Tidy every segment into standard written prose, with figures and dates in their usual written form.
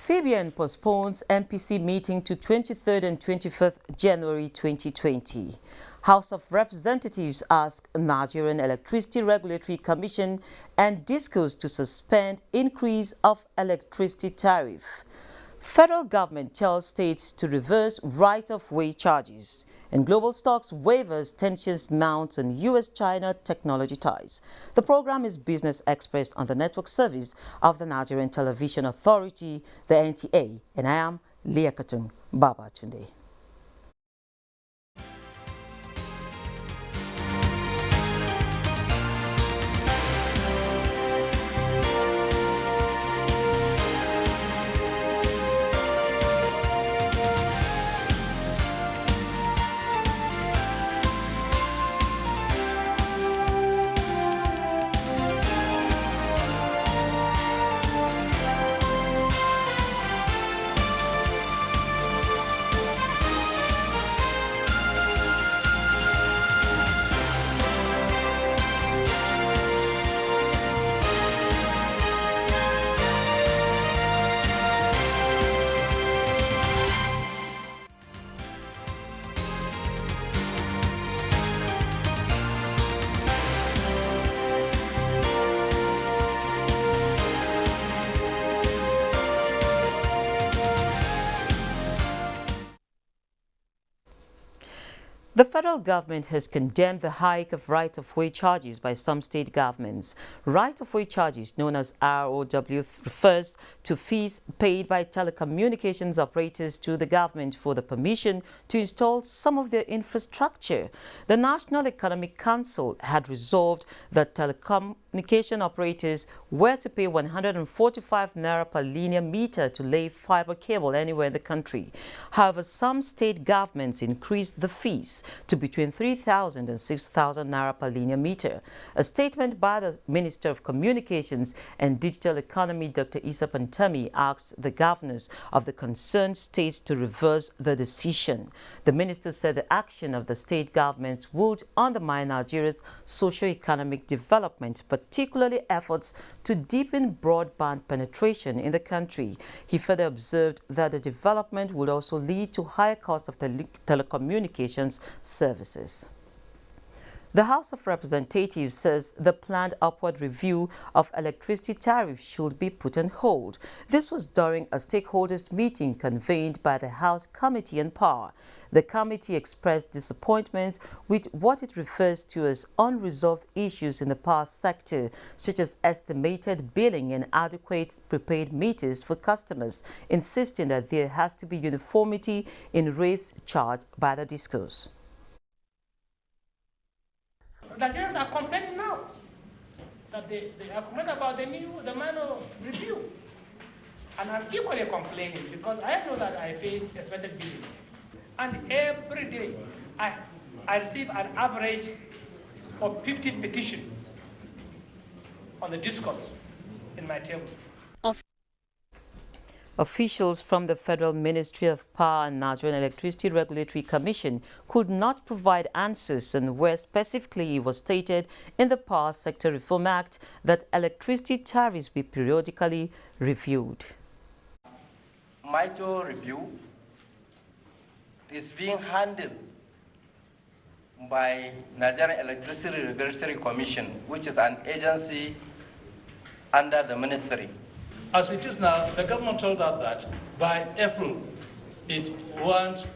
CBN postpones MPC meeting to 23rd and 25th January 2020. House of Representatives ask Nigerian Electricity Regulatory Commission and DISCOs to suspend increase of electricity tariff. Federal government tells states to reverse right-of-way charges. And global stocks waivers tensions mount on U.S.-China technology ties. The program is Business Express on the network service of the Nigerian Television Authority, the NTA, and I am Liakatun Babatunde. The federal government has condemned the hike of right-of-way charges by some state governments. Right-of-way charges, known as ROW, refers to fees paid by telecommunications operators to the government for the permission to install some of their infrastructure. The National Economic Council had resolved that telecommunication operators were to pay 145 naira per linear meter to lay fiber cable anywhere in the country. However, some state governments increased the fees to between 3,000 and 6,000 naira per linear meter. A statement by the Minister of Communications and Digital Economy, Dr. Issa Pantami, asked the governors of the concerned states to reverse the decision. The minister said the action of the state governments would undermine Nigeria's socio-economic development, particularly efforts to deepen broadband penetration in the country. He further observed that the development would also lead to higher cost of telecommunications services. The House of Representatives says the planned upward review of electricity tariffs should be put on hold. This was during a stakeholders meeting convened by the House Committee on Power. The committee expressed disappointment with what it refers to as unresolved issues in the power sector, such as estimated billing and adequate prepaid meters for customers, insisting that there has to be uniformity in rates charged by the DISCOs. Nigerians are complaining now that they are complaining about the minor review. And I'm equally complaining because I know that I pay estimated billing. And every day I receive an average of 50 petitions on the discourse in my table. Officials from the Federal Ministry of Power and Nigerian Electricity Regulatory Commission could not provide answers on where specifically it was stated in the Power Sector Reform Act that electricity tariffs be periodically reviewed. Micro review is being handled by Nigerian Electricity Regulatory Commission, which is an agency under the ministry. As it is now, the government told us that by April, it wants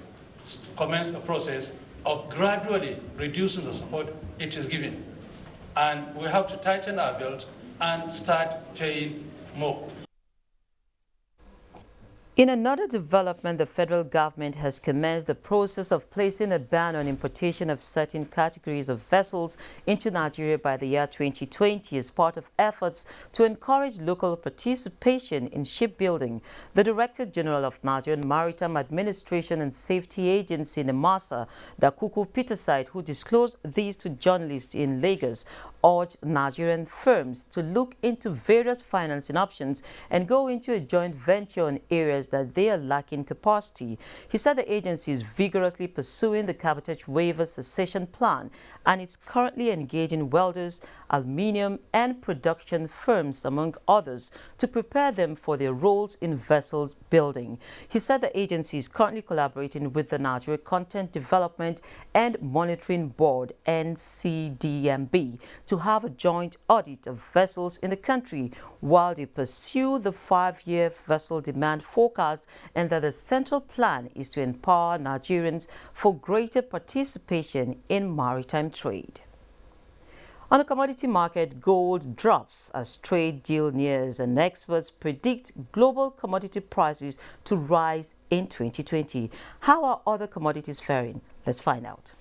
to commence a process of gradually reducing the support it is giving. And we have to tighten our belt and start paying more. In another development, the federal government has commenced the process of placing a ban on importation of certain categories of vessels into Nigeria by the year 2020 as part of efforts to encourage local participation in shipbuilding. The Director General of Nigerian Maritime Administration and Safety Agency, NIMASA, Dakuku Peterside, who disclosed these to journalists in Lagos, urged Nigerian firms to look into various financing options and go into a joint venture on areas areas that they are lacking capacity. He said the agency is vigorously pursuing the cabotage waiver cessation plan, and it's currently engaging welders, aluminium and production firms, among others, to prepare them for their roles in vessels building. He said the agency is currently collaborating with the Nigeria Content Development and Monitoring Board, NCDMB, to have a joint audit of vessels in the country while they pursue the 5-year vessel demand forecast, and that the central plan is to empower Nigerians for greater participation in maritime trade. On the commodity market, gold drops as trade deal nears, and experts predict global commodity prices to rise in 2020. How are other commodities faring? Let's find out.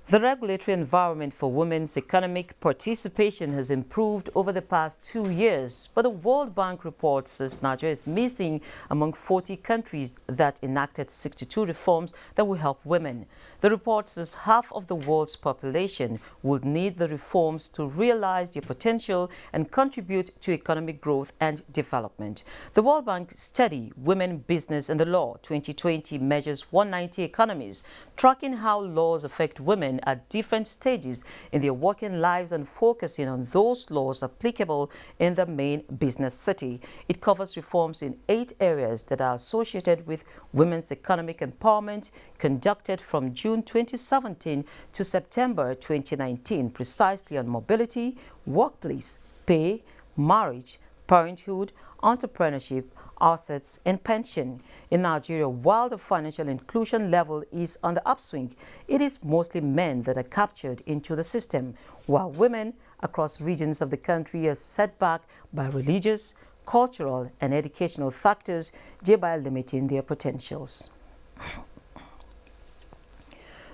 The regulatory environment for women's economic participation has improved over the past 2 years, but the World Bank reports says Nigeria is missing among 40 countries that enacted 62 reforms that will help women. The report says half of the world's population would need the reforms to realize their potential and contribute to economic growth and development. The World Bank study Women, Business and the Law 2020 measures 190 economies, tracking how laws affect women at different stages in their working lives and focusing on those laws applicable in the main business city. It covers reforms in 8 areas that are associated with women's economic empowerment, conducted from June 2017 to September 2019, precisely on mobility, workplace, pay, marriage, parenthood, entrepreneurship, assets and pension. In Nigeria, while the financial inclusion level is on the upswing, it is mostly men that are captured into the system, while women across regions of the country are set back by religious, cultural and educational factors, thereby limiting their potentials.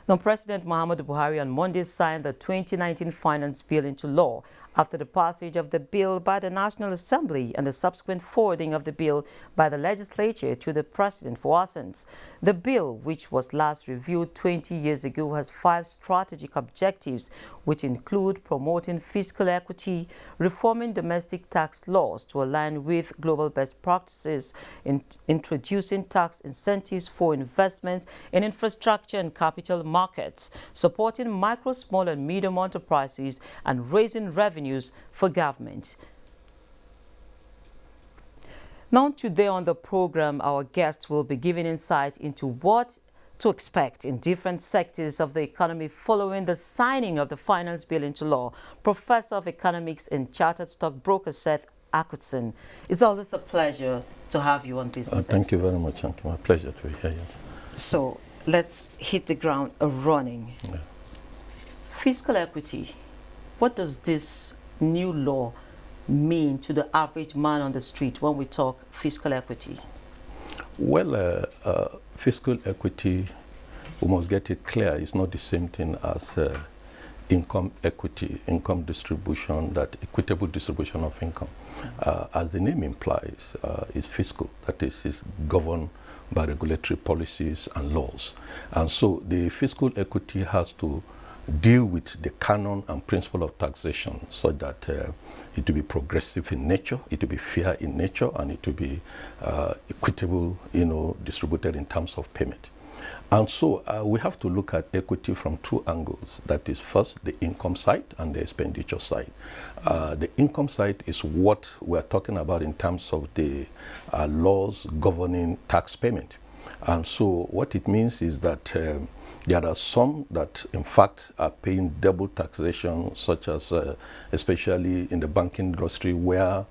Now, President Muhammadu Buhari on Monday signed the 2019 Finance Bill into law after the passage of the bill by the National Assembly and the subsequent forwarding of the bill by the legislature to the President for assent. The bill, which was last reviewed 20 years ago, has 5 strategic objectives, which include promoting fiscal equity, reforming domestic tax laws to align with global best practices, introducing tax incentives for investments in infrastructure and capital markets, supporting micro, small and medium enterprises, and raising revenues for government. Now, today on the program, our guests will be giving insight into what to expect in different sectors of the economy following the signing of the Finance Bill into law. Professor of Economics and Chartered Stockbroker Seth Akutson. It's always a pleasure to have you on Business Thank you Express. very much, Auntie. My pleasure to be here, yes. So let's hit the ground running. Yeah. Fiscal equity. What does this new law mean to the average man on the street when we talk fiscal equity? Well, fiscal equity, we must get it clear, is not the same thing as income equity, income distribution, that equitable distribution of income. As the name implies, is fiscal, that is governed by regulatory policies and laws. And so the fiscal equity has to deal with the canon and principle of taxation so that it will be progressive in nature, it will be fair in nature, and it will be equitable, distributed in terms of payment. And so we have to look at equity from two angles. That is, first, the income side and the expenditure side. The income side is what we're talking about in terms of the laws governing tax payment. And so what it means is that there are some that, in fact, are paying double taxation, such as especially in the banking industry, where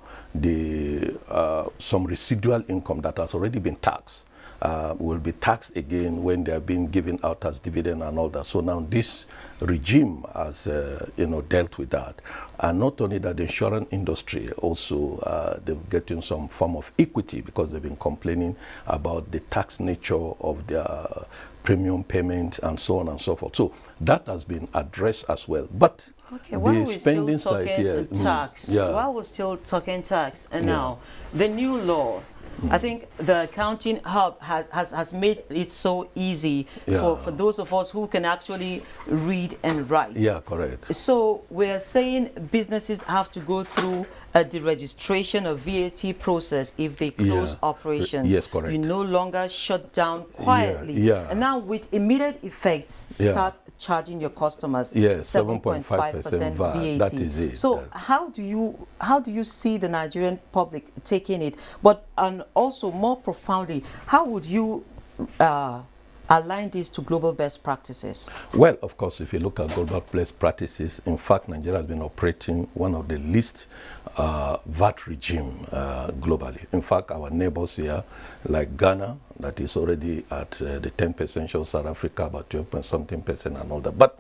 some residual income that has already been taxed will be taxed again when they are being given out as dividend and all that. So now this regime has dealt with that. And not only that, the insurance industry also, they're getting some form of equity because they've been complaining about the tax nature of their premium payment and so on and so forth. So that has been addressed as well. But the spending side here, tax. While we're still talking tax, and now the new law, I think the accounting hub has made it so easy for those of us who can actually read and write. Yeah, correct. So we're saying businesses have to go through a deregistration of VAT process if they close operations. Yes, correct. You no longer shut down quietly. And now with immediate effects, start charging your customers 7.5% VAT. That is it. So how do you see the Nigerian public taking it? And also more profoundly, how would you align this to global best practices? Well, of course, if you look at global best practices, in fact, Nigeria has been operating one of the least VAT regime globally. In fact, our neighbors here, like Ghana, that is already at the 10%, shows South Africa about 12-something% and all that. But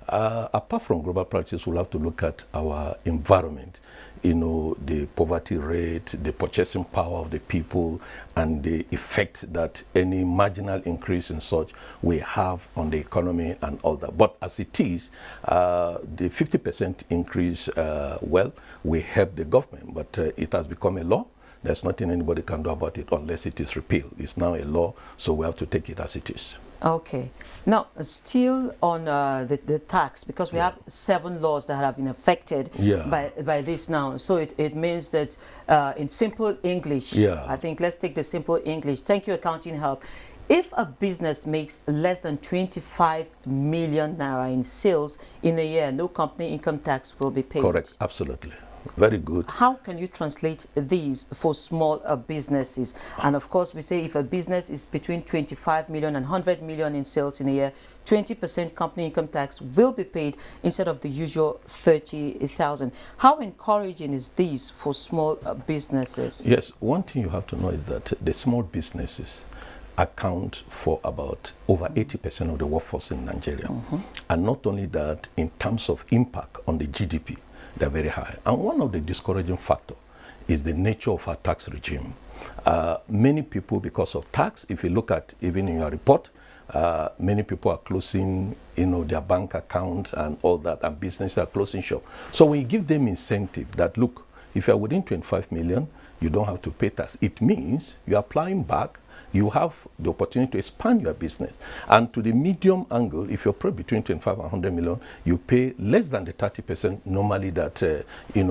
apart from global practice, we'll have to look at our environment. The poverty rate, the purchasing power of the people, and the effect that any marginal increase in such will have on the economy and all that. But as it is, the 50% increase, will help the government, but it has become a law. There's nothing anybody can do about it unless it is repealed. It's now a law, so we have to take it as it is. Okay. Now, still on the tax, because we have 7 laws that have been affected by this now. So it means that in simple English, I think let's take the simple English. Thank you, Accounting Help. If a business makes less than 25 million naira in sales in a year, no company income tax will be paid. Correct. Absolutely. Very good. How can you translate these for small businesses? And of course, we say if a business is between 25 million and 100 million in sales in a year, 20% company income tax will be paid instead of the usual 30,000. How encouraging is this for small businesses? Yes, one thing you have to know is that the small businesses account for about over 80% of the workforce in Nigeria. And not only that, in terms of impact on the GDP, they're very high. And one of the discouraging factors is the nature of our tax regime. Many people, because of tax, if you look at even in your report, many people are closing their bank account and all that, and businesses are closing shop. So when you give them incentive that, look, if you're within 25 million, you don't have to pay tax. It means you're applying back, you have the opportunity to expand your business. And to the medium angle, if you're between 25 and 100 million, you pay less than the 30% normally that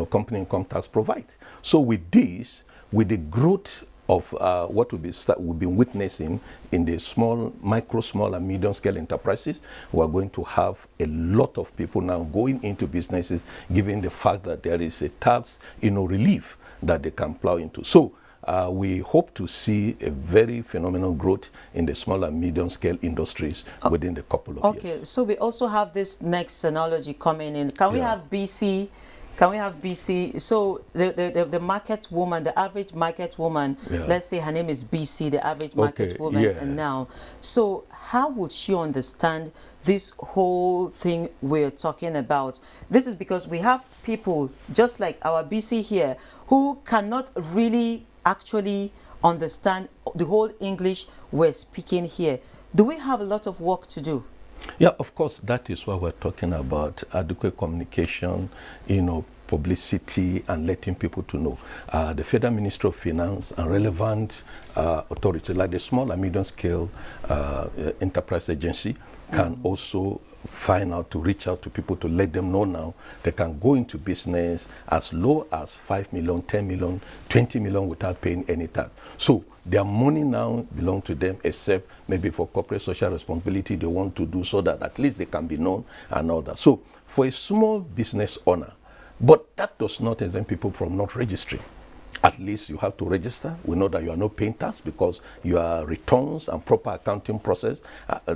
company income tax provides. So with this, with the growth of what we've been witnessing in the micro, small, and medium-scale enterprises, we're going to have a lot of people now going into businesses, given the fact that there is a tax relief that they can plow into. So we hope to see a very phenomenal growth in the small and medium-scale industries within the couple of years. Okay, so we also have this next analogy coming in. Can we have BC? Can we have BC? So the market woman, the average market woman, let's say her name is BC, the average market woman, and now. So how would she understand this whole thing we're talking about? This is because we have people just like our BC here who cannot really actually understand the whole English we're speaking here. Do we have a lot of work to do? Yeah, of course, that is why we're talking about adequate communication, publicity, and letting people to know. The Federal Ministry of Finance and relevant authorities like the Small and Medium Scale Enterprise Agency can also find out to reach out to people to let them know now they can go into business as low as 5 million, 10 million, 20 million without paying any tax. So their money now belongs to them, except maybe for corporate social responsibility they want to do so that at least they can be known and all that. So for a small business owner, but that does not exempt people from not registering. At least you have to register. We know that you are not paying tax because your returns and proper accounting process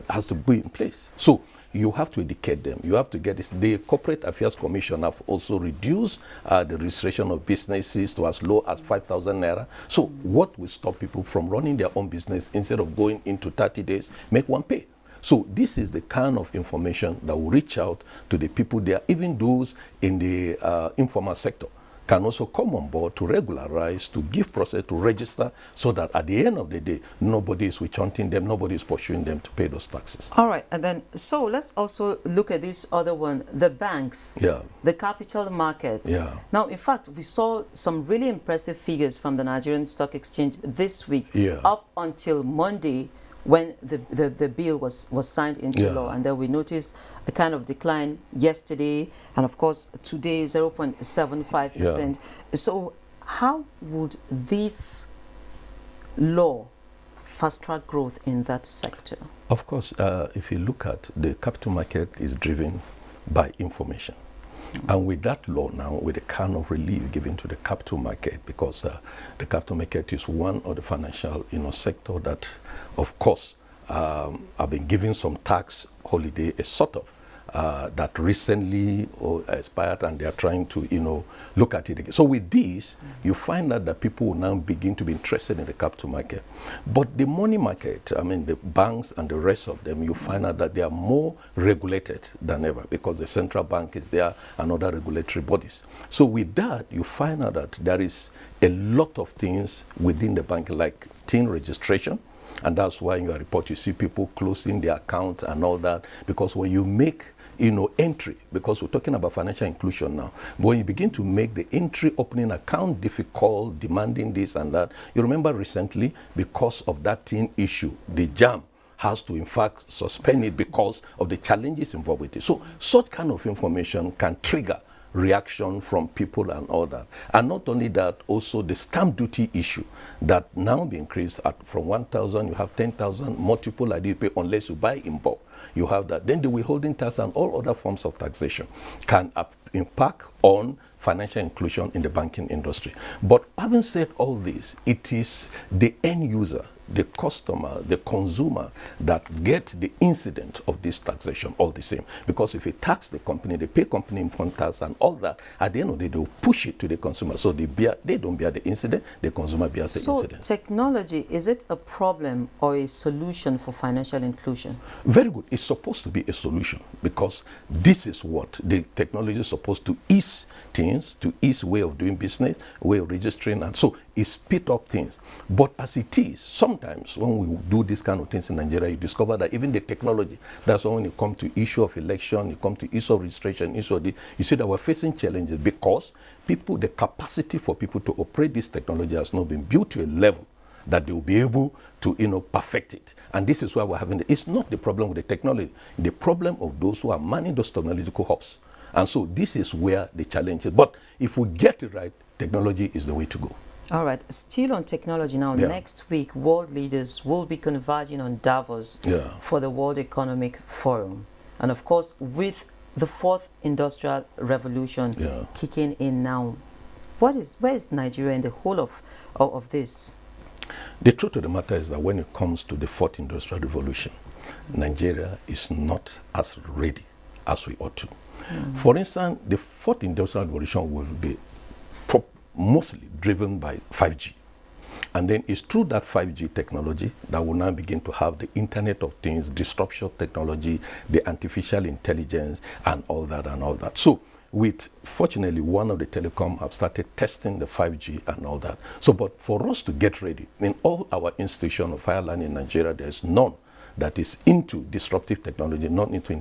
has to be in place. So you have to educate them. You have to get this. The Corporate Affairs Commission have also reduced the registration of businesses to as low as 5,000 naira. So what will stop people from running their own business instead of going into 30 days, make one pay? So this is the kind of information that will reach out to the people there, even those in the informal sector can also come on board to regularize, to give process, to register, so that at the end of the day, nobody is witch hunting them, nobody is pursuing them to pay those taxes. All right, and then, so let's also look at this other one, the banks, the capital markets. Now, in fact, we saw some really impressive figures from the Nigerian Stock Exchange this week, up until Monday, when the bill was signed into law, and then we noticed a kind of decline yesterday, and of course today 0.75%. So how would this law fast track growth in that sector? Of course, if you look at the capital market is driven by information. And with that law now, with the kind of relief given to the capital market, because the capital market is one of the financial sector that, of course, have been given some tax holiday, a sort of, that recently expired, and they are trying to, look at it again. So with this, you find out that people will now begin to be interested in the capital market. But the money market, I mean, the banks and the rest of them, you find out that they are more regulated than ever because the central bank is there and other regulatory bodies. So with that, you find out that there is a lot of things within the bank, like TIN registration. And that's why in your report you see people closing their account and all that, because when you make entry, because we're talking about financial inclusion now, but when you begin to make the entry opening account difficult, demanding this and that, you remember recently, because of that thing issue, the JAM has to in fact suspend it because of the challenges involved with it. So such kind of information can trigger reaction from people and all that. And not only that, also the stamp duty issue that now be increased from 1,000, you have 10,000, multiple ID pay unless you buy in bulk. You have that. Then the withholding tax and all other forms of taxation can impact on financial inclusion in the banking industry. But having said all this, it is the end user, the customer, the consumer that get the incident of this taxation all the same. Because if you tax the company, they pay company income tax and all that, at the end of the day, they will push it to the consumer. So they don't bear the incident, the consumer bears the incident. So technology, is it a problem or a solution for financial inclusion? Very good. It's supposed to be a solution, because this is what the technology is supposed to ease things, to ease way of doing business, way of registering, and so it speed up things. But as it is, sometimes when we do this kind of things in Nigeria, you discover that even the technology, that's why when you come to issue of election, you come to issue of registration, issue of this, you see that we're facing challenges because the capacity for people to operate this technology has not been built to a level that they will be able to, perfect it. And this is why we're having it's not the problem with the technology, the problem of those who are manning those technological hubs. And so this is where the challenge is. But if we get it right, technology is the way to go. All right, still on technology now, next week, world leaders will be converging on Davos for the World Economic Forum. And of course, with the fourth industrial revolution kicking in now, where is Nigeria in the whole of this? The truth of the matter is that when it comes to the fourth industrial revolution, Nigeria is not as ready as we ought to. For instance, the fourth industrial revolution will be mostly driven by 5G. And then it's through that 5G technology that will now begin to have the Internet of Things, disruption technology, the artificial intelligence, and all that. So fortunately, one of the telecom have started testing the 5G and all that. So, but for us to get ready, in all our institutions of higher learning in Nigeria, there's none that is into disruptive technology, not into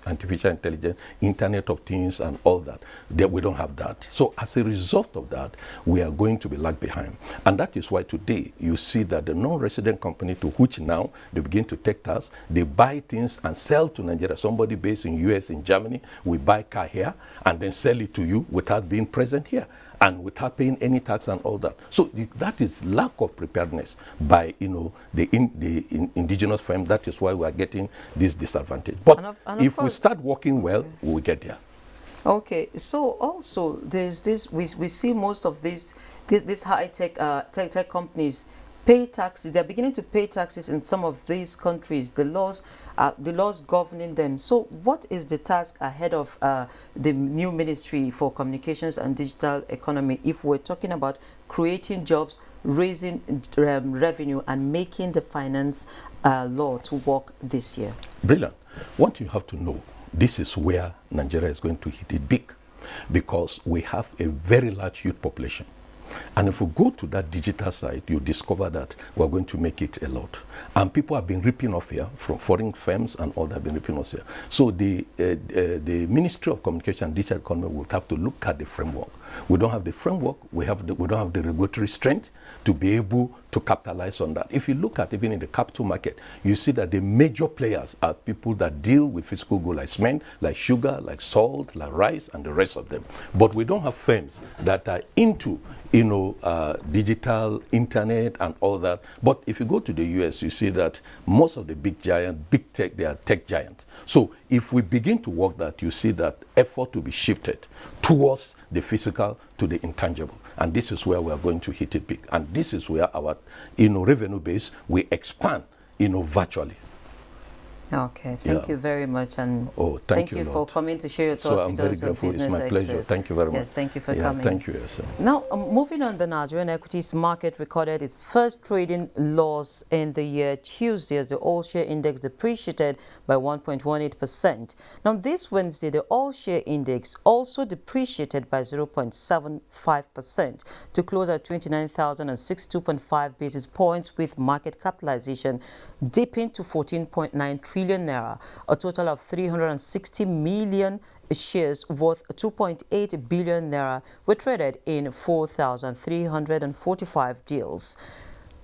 artificial intelligence, Internet of Things and all that. We don't have that. So as a result of that, we are going to be lag behind. And that is why today you see that the non-resident company to which now they begin to take tax, they buy things and sell to Nigeria. Somebody based in US, in Germany, we buy car here and then sell it to you without being present here and without paying any tax and all that. So that is lack of preparedness by the indigenous firm. That is why we are getting this disadvantage. But if we start working well, we will get there. Okay, so also there's this, we see most of these high-tech tech companies pay taxes. They're beginning to pay taxes in some of these countries. The laws governing them. So what is the task ahead of the new Ministry for Communications and Digital Economy if we're talking about creating jobs, raising revenue and making the finance law to work this year? Brilliant. What you have to know, this is where Nigeria is going to hit it big, because we have a very large youth population. And if we go to that digital side, you discover that we're going to make it a lot. And people have been ripping off here from foreign firms and all that have been ripping off here. So the Ministry of Communication and Digital Economy will have to look at the framework. We don't have the framework, we don't have the regulatory strength to be able to capitalize on that. If you look at even in the capital market, you see that the major players are people that deal with physical goods like cement, like sugar, like salt, like rice, and the rest of them. But we don't have firms that are into digital, internet, and all that. But if you go to the US, you see that most of the big tech, they are tech giants. So if we begin to work that, you see that effort to be shifted towards the physical to the intangible. And this is where we are going to hit it big. And this is where our revenue base will expand virtually. Okay, thank you very much, and thank you for coming to share your thoughts with us on Business It's my pleasure. Express. Thank you very much. Yes, thank you for coming. Thank you. Yes, now, moving on, the Nigerian equities market recorded its first trading loss in the year Tuesday as the all-share index depreciated by 1.18%. Now, this Wednesday, the all-share index also depreciated by 0.75% to close at 29,062.5 basis points, with market capitalization dipping to 14.9 trillion naira. A total of 360 million shares worth 2.8 billion naira were traded in 4,345 deals.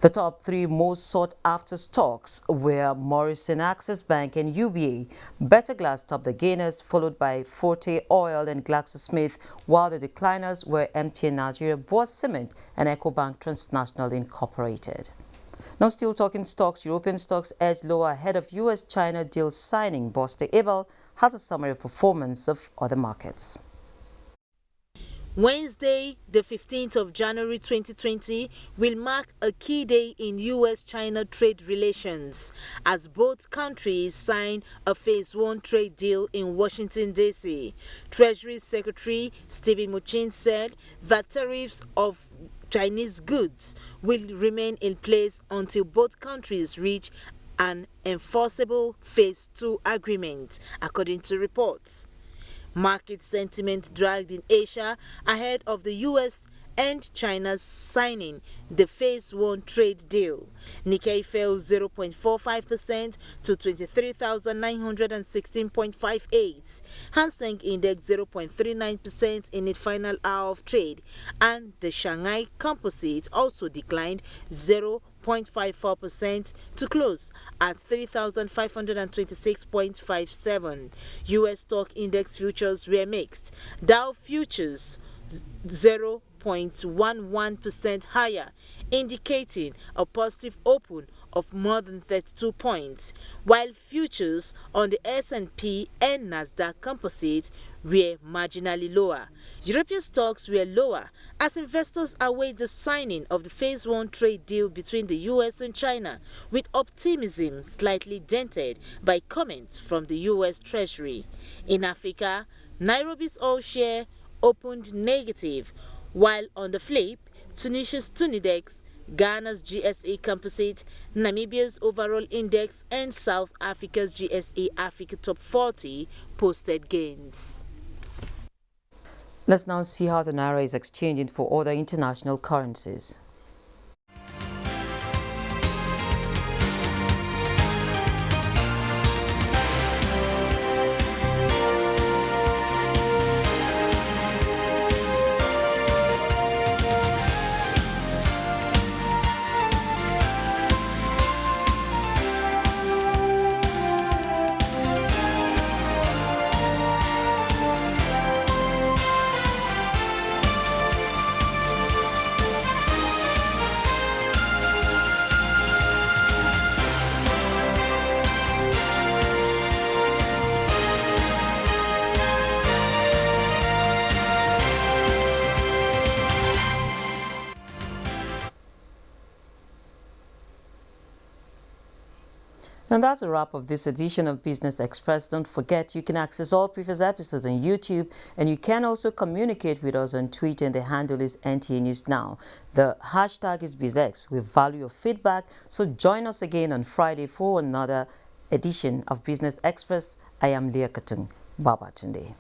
The top three most sought-after stocks were Morrison, Access Bank, and UBA. Better Glass topped the gainers, followed by Forte Oil and GlaxoSmith, while the decliners were MTN Nigeria, Boas Cement, and Ecobank Transnational Incorporated. Now, still talking stocks, European stocks edged lower ahead of US-China deal signing. Buster Abel has a summary of performance of other markets. Wednesday, the 15th of January 2020, will mark a key day in US-China trade relations as both countries sign a Phase 1 trade deal in Washington, D.C. Treasury Secretary Stephen Mnuchin said that tariffs of Chinese goods will remain in place until both countries reach an enforceable Phase 2 agreement, according to reports. Market sentiment dragged in Asia ahead of the U.S. and China's signing the Phase 1 trade deal. Nikkei fell 0.45% to 23,916.58. Hang Seng Index 0.39% in its final hour of trade, and the Shanghai Composite also declined 0.54% to close at 3,526.57. U.S. stock index futures were mixed. Dow futures 0.11% higher, indicating a positive open of more than 32 points, while futures on the S&P and Nasdaq Composite were marginally lower. European stocks were lower as investors await the signing of the Phase 1 trade deal between the US and China, with optimism slightly dented by comments from the US Treasury. In Africa, Nairobi's oil share opened negative, while on the flip, Tunisia's Tunidex, Ghana's GSE Composite, Namibia's overall index, and South Africa's GSE Africa Top 40 posted gains. Let's now see how the Naira is exchanging for other international currencies. And that's a wrap of this edition of Business Express. Don't forget, you can access all previous episodes on YouTube, and you can also communicate with us on Twitter, and the handle is NTA News Now. The hashtag is BizX. We value your feedback, so join us again on Friday for another edition of Business Express. I am Leah Katung. Baba Tunde.